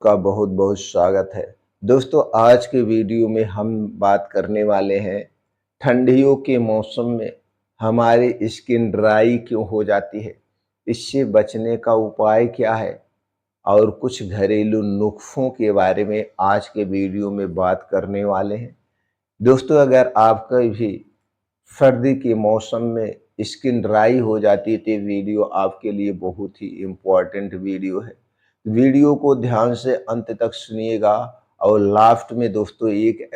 का बहुत बहुत स्वागत है। दोस्तों, आज के वीडियो में हम बात करने वाले हैं ठंडियों के मौसम में हमारी स्किन ड्राई क्यों हो जाती है, इससे बचने का उपाय क्या है और कुछ घरेलू नुस्खों के बारे में आज के वीडियो में बात करने वाले हैं। दोस्तों, अगर आपका भी सर्दी के मौसम में स्किन ड्राई हो जाती है तो वीडियो आपके लिए बहुत ही इम्पोर्टेंट वीडियो है। वीडियो को ध्यान से अंत तक सुनिएगा और लास्ट में दोस्तों एक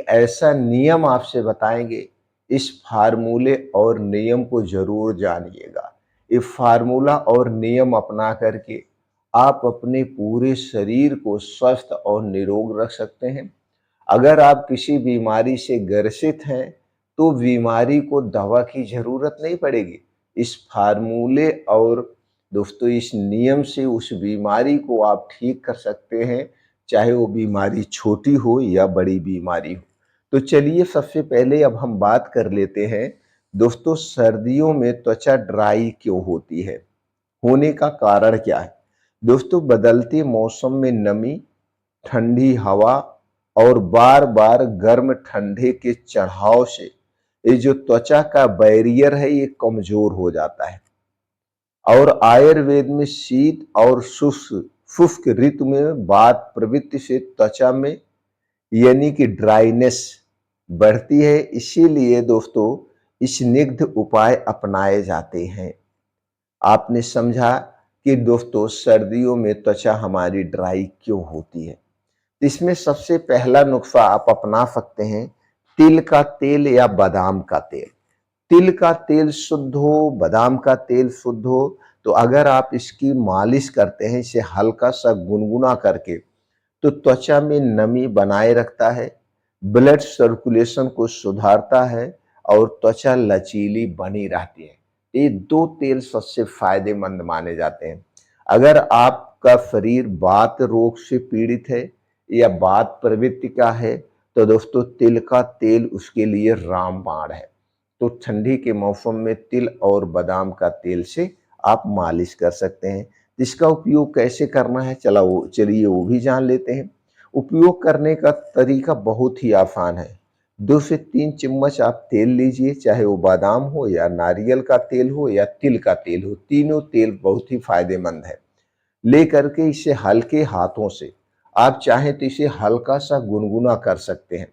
ऐसा नियम आपसे बताएंगे। इस फार्मूले और नियम को जरूर जानिएगा। ये फार्मूला और नियम अपना करके आप अपने पूरे शरीर को स्वस्थ और निरोग रख सकते हैं। अगर आप किसी बीमारी से ग्रसित हैं तो बीमारी को दवा की ज़रूरत नहीं पड़ेगी। इस फार्मूले और दोस्तों इस नियम से उस बीमारी को आप ठीक कर सकते हैं, चाहे वो बीमारी छोटी हो या बड़ी बीमारी हो। तो चलिए सबसे पहले अब हम बात कर लेते हैं दोस्तों, सर्दियों में त्वचा ड्राई क्यों होती है, होने का कारण क्या है। दोस्तों, बदलते मौसम में नमी, ठंडी हवा और बार बार गर्म ठंडे के चढ़ाव से ये जो त्वचा का बैरियर है ये कमजोर हो जाता है। और आयुर्वेद में शीत और शुष्क शुष्क ऋतु में वात प्रवृत्ति से त्वचा में यानी कि ड्राइनेस बढ़ती है। इसीलिए दोस्तों स्निग्ध उपाय अपनाए जाते हैं। आपने समझा कि दोस्तों सर्दियों में त्वचा हमारी ड्राई क्यों होती है। इसमें सबसे पहला नुस्खा आप अपना सकते हैं, तिल का तेल या बादाम का तेल। तिल का तेल शुद्ध हो, बादाम का तेल शुद्ध हो, तो अगर आप इसकी मालिश करते हैं इसे हल्का सा गुनगुना करके, तो त्वचा में नमी बनाए रखता है, ब्लड सर्कुलेशन को सुधारता है और त्वचा लचीली बनी रहती है। ये दो तेल सबसे फायदेमंद माने जाते हैं। अगर आपका शरीर वात रोग से पीड़ित है या वात प्रवृत्ति का है तो दोस्तों तिल का तेल उसके लिए रामबाण है। तो ठंडी के मौसम में तिल और बादाम का तेल से आप मालिश कर सकते हैं। इसका उपयोग कैसे करना है चलिए वो भी जान लेते हैं। उपयोग करने का तरीका बहुत ही आसान है। 2 से 3 चम्मच आप तेल लीजिए, चाहे वो बादाम हो या नारियल का तेल हो या तिल का तेल हो, तीनों तेल बहुत ही फायदेमंद है। ले करके इसे हल्के हाथों से, आप चाहें तो इसे हल्का सा गुनगुना कर सकते हैं।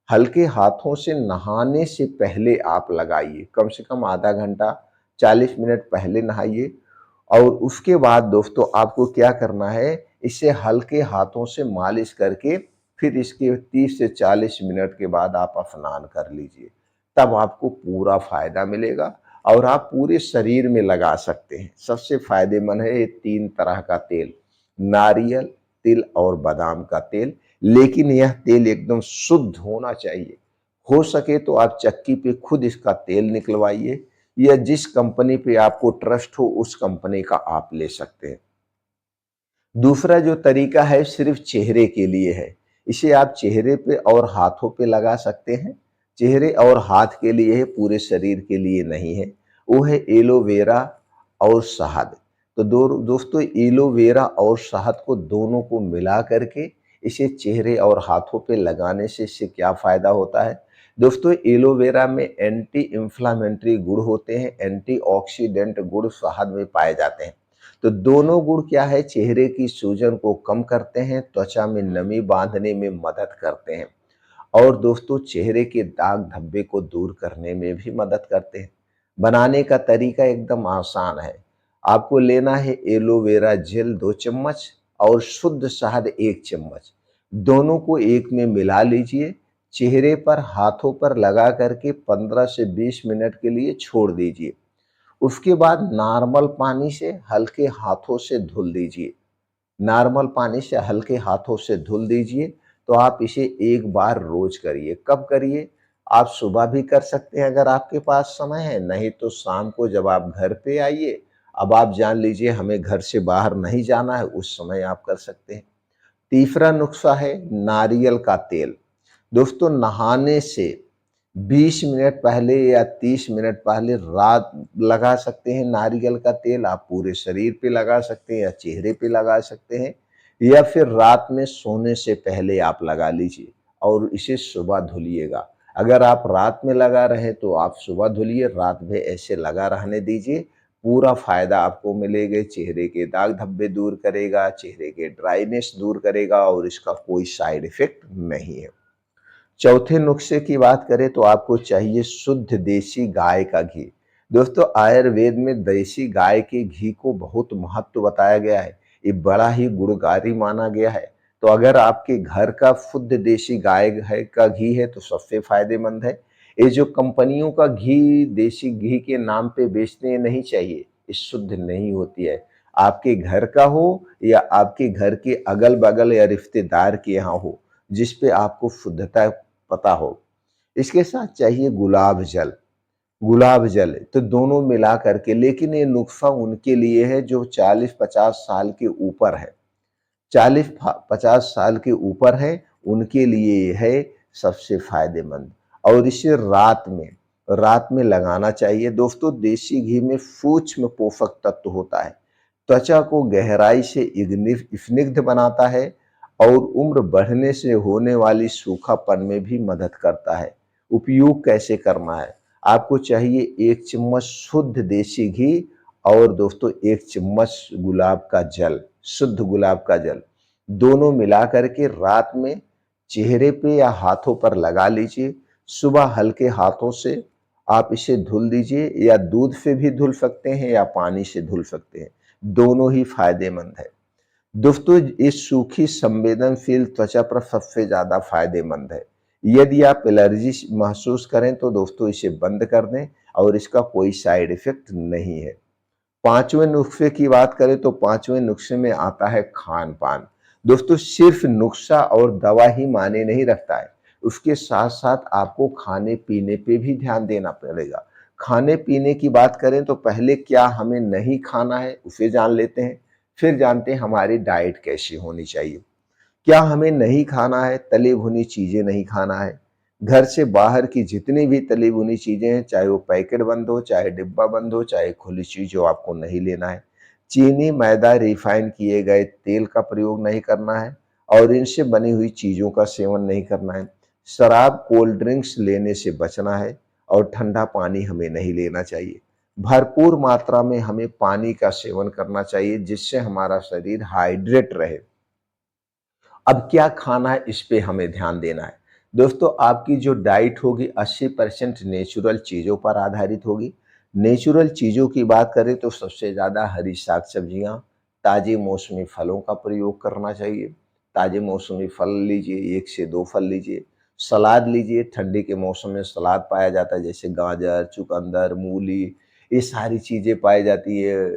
हल्के हाथों से नहाने से पहले आप लगाइए, कम से कम आधा घंटा 40 मिनट पहले नहाइए। और उसके बाद दोस्तों आपको क्या करना है, इसे हल्के हाथों से मालिश करके फिर इसके 30 से 40 मिनट के बाद आप स्नान कर लीजिए। तब आपको पूरा फायदा मिलेगा और आप पूरे शरीर में लगा सकते हैं। सबसे फायदेमंद है ये 3 तरह का तेल, नारियल, तिल और बादाम का तेल। लेकिन यह तेल एकदम शुद्ध होना चाहिए। हो सके तो आप चक्की पे खुद इसका तेल निकलवाइए या जिस कंपनी पे आपको ट्रस्ट हो उस कंपनी का आप ले सकते हैं। दूसरा जो तरीका है सिर्फ चेहरे के लिए है। इसे आप चेहरे पे और हाथों पे लगा सकते हैं। चेहरे और हाथ के लिए है, पूरे शरीर के लिए नहीं है। वो है एलोवेरा और शहद। तो दोस्तों एलोवेरा और शहद को दोनों को मिला करके इसे चेहरे और हाथों पे लगाने से इससे क्या फायदा होता है। दोस्तों एलोवेरा में एंटी इंफ्लामेटरी गुण होते हैं, एंटीऑक्सीडेंट गुण शहद में पाए जाते हैं। तो दोनों गुण क्या है, चेहरे की सूजन को कम करते हैं, त्वचा में नमी बांधने में मदद करते हैं और दोस्तों चेहरे के दाग धब्बे को दूर करने में भी मदद करते हैं। बनाने का तरीका एकदम आसान है। आपको लेना है एलोवेरा जेल 2 चम्मच और शुद्ध शहद 1 चम्मच। दोनों को एक में मिला लीजिए, चेहरे पर हाथों पर लगा करके 15 से 20 मिनट के लिए छोड़ दीजिए। उसके बाद नॉर्मल पानी से हल्के हाथों से धुल दीजिए। नॉर्मल पानी से हल्के हाथों से धुल दीजिए। तो आप इसे एक बार रोज करिए। कब करिए, आप सुबह भी कर सकते हैं अगर आपके पास समय है, नहीं तो शाम को जब आप घर पे आइए, अब आप जान लीजिए हमें घर से बाहर नहीं जाना है, उस समय आप कर सकते हैं। तीसरा नुस्खा है नारियल का तेल। दोस्तों नहाने से 20 मिनट पहले या 30 मिनट पहले रात लगा सकते हैं नारियल का तेल, आप पूरे शरीर पे लगा सकते हैं या चेहरे पे लगा सकते हैं, या फिर रात में सोने से पहले आप लगा लीजिए और इसे सुबह धुलिएगा। अगर आप रात में लगा रहे हैं तो आप सुबह धुलिए, रात में ऐसे लगा रहने दीजिए, पूरा फ़ायदा आपको मिलेगा। चेहरे के दाग धब्बे दूर करेगा, चेहरे के ड्राइनेस दूर करेगा और इसका कोई साइड इफ़ेक्ट नहीं है। चौथे नुस्खे की बात करें तो आपको चाहिए शुद्ध देसी गाय का घी। दोस्तों, आयुर्वेद में देसी गाय के घी को बहुत महत्व बताया गया है। ये बड़ा ही गुणकारी माना गया है। तो अगर आपके घर का शुद्ध देसी गाय है का घी है तो सबसे फायदेमंद है। ये जो कंपनियों का घी देसी घी के नाम पे बेचते हैं, नहीं चाहिए, ये शुद्ध नहीं होती है। आपके घर का हो या आपके घर के अगल बगल या रिश्तेदार के यहाँ हो, जिस पे आपको शुद्धता पता हो। इसके साथ चाहिए गुलाब जल। गुलाब जल तो दोनों मिला करके, लेकिन ये नुस्खा उनके लिए है जो 40-50 साल के ऊपर है। 40-50 साल के ऊपर है, उनके लिए ये है सबसे फायदेमंद। और इसे रात में लगाना चाहिए। दोस्तों, देसी घी में सूक्ष्म पोषक तत्व होता है, त्वचा को गहराई से स्निग्ध बनाता है और उम्र बढ़ने से होने वाली सूखापन में भी मदद करता है। उपयोग कैसे करना है? आपको चाहिए 1 चम्मच शुद्ध देसी घी और दोस्तों 1 चम्मच गुलाब का जल, शुद्ध गुलाब का जल। दोनों मिला करके रात में चेहरे पे या हाथों पर लगा लीजिए। सुबह हल्के हाथों से आप इसे धुल दीजिए, या दूध से भी धुल सकते हैं या पानी से धुल सकते हैं। दोनों ही फायदेमंद है। दोस्तों, इस सूखी संवेदनशील त्वचा पर सबसे ज्यादा फायदेमंद है। यदि आप एलर्जी महसूस करें तो दोस्तों इसे बंद कर दें और इसका कोई साइड इफेक्ट नहीं है। पांचवें नुस्खे की बात करें तो पांचवें नुस्खे में आता है खान पान। दोस्तों, सिर्फ नुस्खा और दवा ही माने नहीं रखता है, उसके साथ साथ आपको खाने पीने पे भी ध्यान देना पड़ेगा। खाने पीने की बात करें तो पहले क्या हमें नहीं खाना है उसे जान लेते हैं, फिर जानते हैं हमारी डाइट कैसी होनी चाहिए। क्या हमें नहीं खाना है? तली भुनी चीजें नहीं खाना है। घर से बाहर की जितनी भी तली भुनी चीजें हैं, चाहे वो पैकेट बंद हो, चाहे डिब्बा बंद हो, चाहे खुली चीज हो, आपको नहीं लेना है। चीनी, मैदा, रिफाइन किए गए तेल का प्रयोग नहीं करना है और इनसे बनी हुई चीजों का सेवन नहीं करना है। शराब, कोल्ड ड्रिंक्स लेने से बचना है और ठंडा पानी हमें नहीं लेना चाहिए। भरपूर मात्रा में हमें पानी का सेवन करना चाहिए, जिससे हमारा शरीर हाइड्रेट रहे। अब क्या खाना है इस पे हमें ध्यान देना है। दोस्तों, आपकी जो डाइट होगी 80% नेचुरल चीज़ों पर आधारित होगी। नेचुरल चीज़ों की बात करें तो सबसे ज़्यादा हरी साग सब्जियाँ, ताज़े मौसमी फलों का प्रयोग करना चाहिए। ताज़े मौसमी फल लीजिए, 1 से 2 फल लीजिए। सलाद लीजिए, ठंडी के मौसम में सलाद पाया जाता है, जैसे गाजर, चुकंदर, मूली, ये सारी चीज़ें पाई जाती है।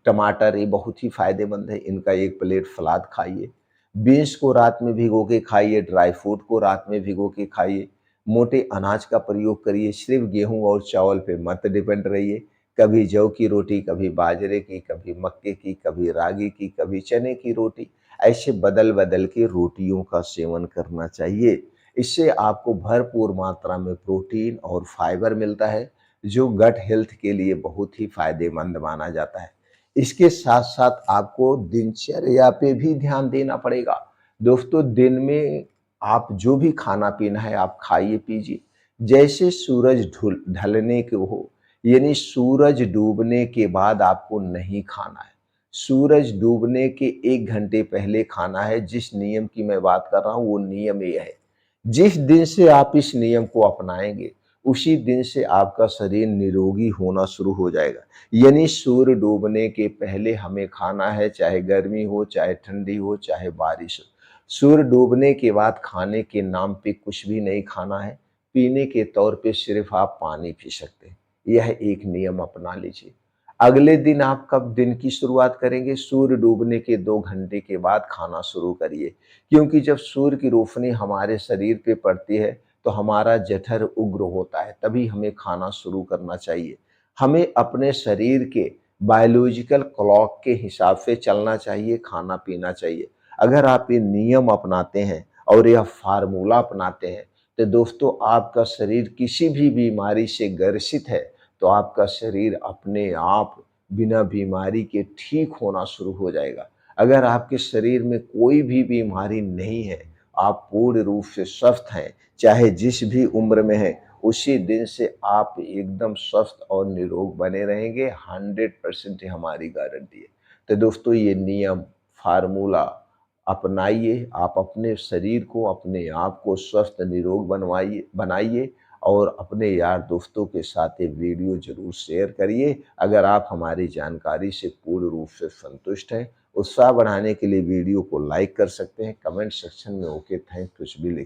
टमाटर, ये बहुत ही फायदेमंद है, इनका 1 प्लेट सलाद खाइए। बीन्स को रात में भिगो के खाइए, ड्राई फ्रूट को रात में भिगो के खाइए। मोटे अनाज का प्रयोग करिए, सिर्फ गेहूं और चावल पे मत डिपेंड रहिए। कभी जौ की रोटी, कभी बाजरे की, कभी मक्के की, कभी रागी की, कभी चने की रोटी, ऐसे बदल बदल के रोटियों का सेवन करना चाहिए। इससे आपको भरपूर मात्रा में प्रोटीन और फाइबर मिलता है, जो गट हेल्थ के लिए बहुत ही फायदेमंद माना जाता है। इसके साथ-साथ आपको दिनचर्या पे भी ध्यान देना पड़ेगा। दोस्तों, दिन में आप जो भी खाना-पीना है आप खाइए-पीजिए। जैसे सूरज ढलने को हो, यानी सूरज डूबने के बाद आपको नहीं खाना है। सूरज डूबने के 1 घंटे पहले खाना है। जिस नियम की मैं बात कर रहा हूँ वो नियम ये है। जिस दिन से आप इस नियम को अपनाएँगे, उसी दिन से आपका शरीर निरोगी होना शुरू हो जाएगा। यानी सूर्य डूबने के पहले हमें खाना है, चाहे गर्मी हो, चाहे ठंडी हो, चाहे बारिश हो। सूर्य डूबने के बाद खाने के नाम पे कुछ भी नहीं खाना है। पीने के तौर पे सिर्फ आप पानी पी सकते हैं। यह एक नियम अपना लीजिए। अगले दिन आप कब दिन की शुरुआत करेंगे? सूर्य डूबने के 2 घंटे के बाद खाना शुरू करिए। क्योंकि जब सूर्य की रोशनी हमारे शरीर पे पड़ती है, तो हमारा जठर उग्र होता है, तभी हमें खाना शुरू करना चाहिए। हमें अपने शरीर के बायोलॉजिकल क्लॉक के हिसाब से चलना चाहिए, खाना-पीना चाहिए। अगर आप ये नियम अपनाते हैं और यह फ़ॉर्मूला अपनाते हैं, तो दोस्तों आपका शरीर किसी भी बीमारी से ग्रसित है तो आपका शरीर अपने आप बिना बीमारी के ठीक होना शुरू हो जाएगा। अगर आपके शरीर में कोई भी बीमारी नहीं है, आप पूर्ण रूप से स्वस्थ हैं, चाहे जिस भी उम्र में हैं, उसी दिन से आप एकदम स्वस्थ और निरोग बने रहेंगे। 100% ये हमारी गारंटी है। तो दोस्तों ये नियम, फार्मूला अपनाइए, आप अपने शरीर को, अपने आप को स्वस्थ निरोग बनाइए और अपने यार दोस्तों के साथ ये वीडियो ज़रूर शेयर करिए। अगर आप हमारी जानकारी से पूर्ण रूप से संतुष्ट हैं, उत्साह बढ़ाने के लिए वीडियो को लाइक कर सकते हैं, कमेंट सेक्शन में ओके थैंक कुछ भी लिख